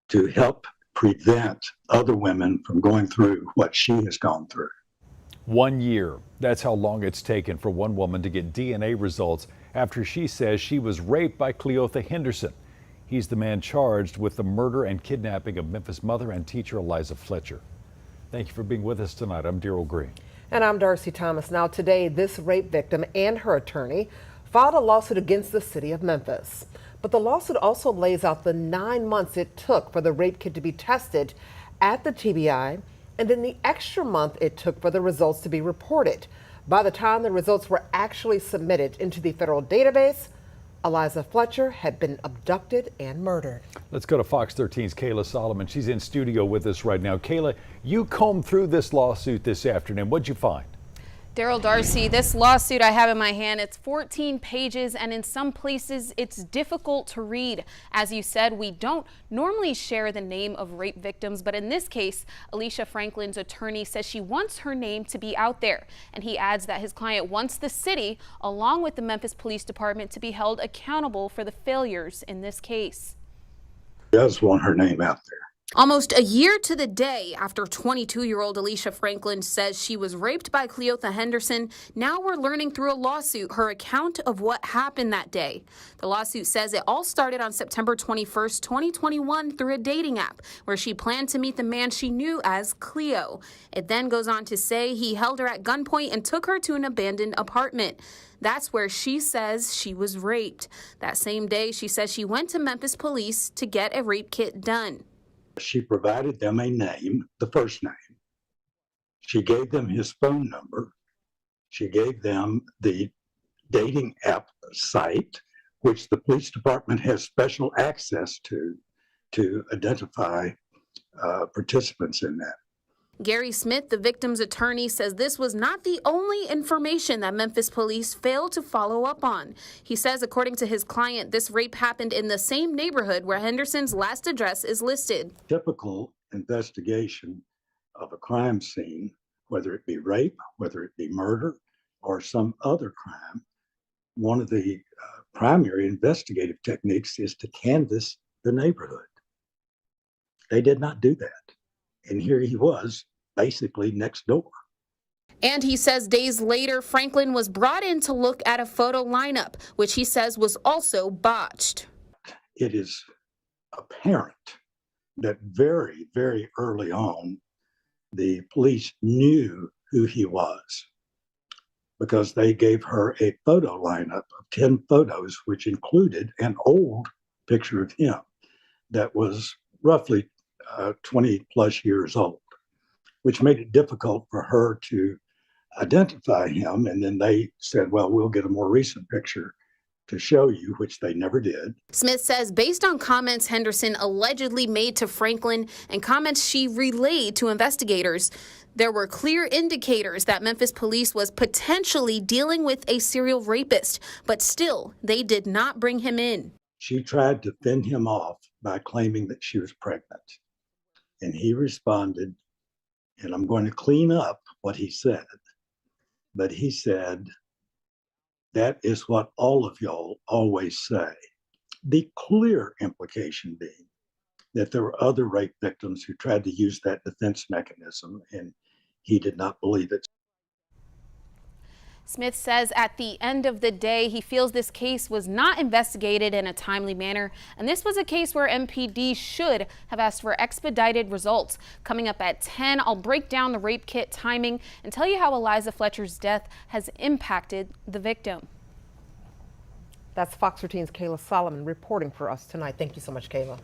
to help prevent other women from going through what she has gone through. 1 year. That's how long it's taken for one woman to get DNA results after she says she was raped by Cleotha Henderson. He's the man charged with the murder and kidnapping of Memphis mother and teacher Eliza Fletcher. Thank you for being with us tonight. I'm Daryl Green. And I'm Darcy Thomas. Now today, this rape victim and her attorney filed a lawsuit against the city of Memphis. But the lawsuit also lays out the 9 months it took for the rape kit to be tested at the TBI, and then the extra month it took for the results to be reported. By the time the results were actually submitted into the federal database, Eliza Fletcher had been abducted and murdered. Let's go to Fox 13's Kayla Solomon. She's in studio with us right now. Kayla, you combed through this lawsuit this afternoon. What'd you find? Daryl, Darcy, this lawsuit I have in my hand, it's 14 pages, and in some places it's difficult to read. As you said, we don't normally share the name of rape victims, but in this case, Eliza Franklin's attorney says she wants her name to be out there. And he adds that his client wants the city, along with the Memphis Police Department, to be held accountable for the failures in this case. He does want her name out there. Almost a year to the day after 22-year-old Eliza Franklin says she was raped by Cleotha Henderson, now we're learning through a lawsuit her account of what happened that day. The lawsuit says it all started on September 21st, 2021 through a dating app where she planned to meet the man she knew as Cleo. It then goes on to say he held her at gunpoint and took her to an abandoned apartment. That's where she says she was raped. That same day, she says she went to Memphis police to get a rape kit done. She provided them a name, the first name. She gave them his phone number. She gave them the dating app site, which the police department has special access to identify participants in that. Gary Smith, the victim's attorney, says this was not the only information that Memphis police failed to follow up on. He says, according to his client, this rape happened in the same neighborhood where Henderson's last address is listed. Typical investigation of a crime scene, whether it be rape, whether it be murder, or some other crime, one of the primary investigative techniques is to canvass the neighborhood. They did not do that. And here he was, basically next door. And he says days later, Franklin was brought in to look at a photo lineup, which he says was also botched. It is apparent that very, very early on, the police knew who he was because they gave her a photo lineup of 10 photos, which included an old picture of him that was roughly 20 plus years old, which made it difficult for her to identify him. And then they said, well, we'll get a more recent picture to show you, which they never did. Smith says based on comments Henderson allegedly made to Franklin and comments she relayed to investigators, there were clear indicators that Memphis police was potentially dealing with a serial rapist, but still they did not bring him in. She tried to fend him off by claiming that she was pregnant. And he responded, and I'm going to clean up what he said, but he said, that is what all of y'all always say. The clear implication being that there were other rape victims who tried to use that defense mechanism, and he did not believe it. Smith says at the end of the day, he feels this case was not investigated in a timely manner, and this was a case where MPD should have asked for expedited results. Coming up at 10, I'll break down the rape kit timing and tell you how Eliza Fletcher's death has impacted the victim. That's Fox 13's Kayla Solomon reporting for us tonight. Thank you so much, Kayla.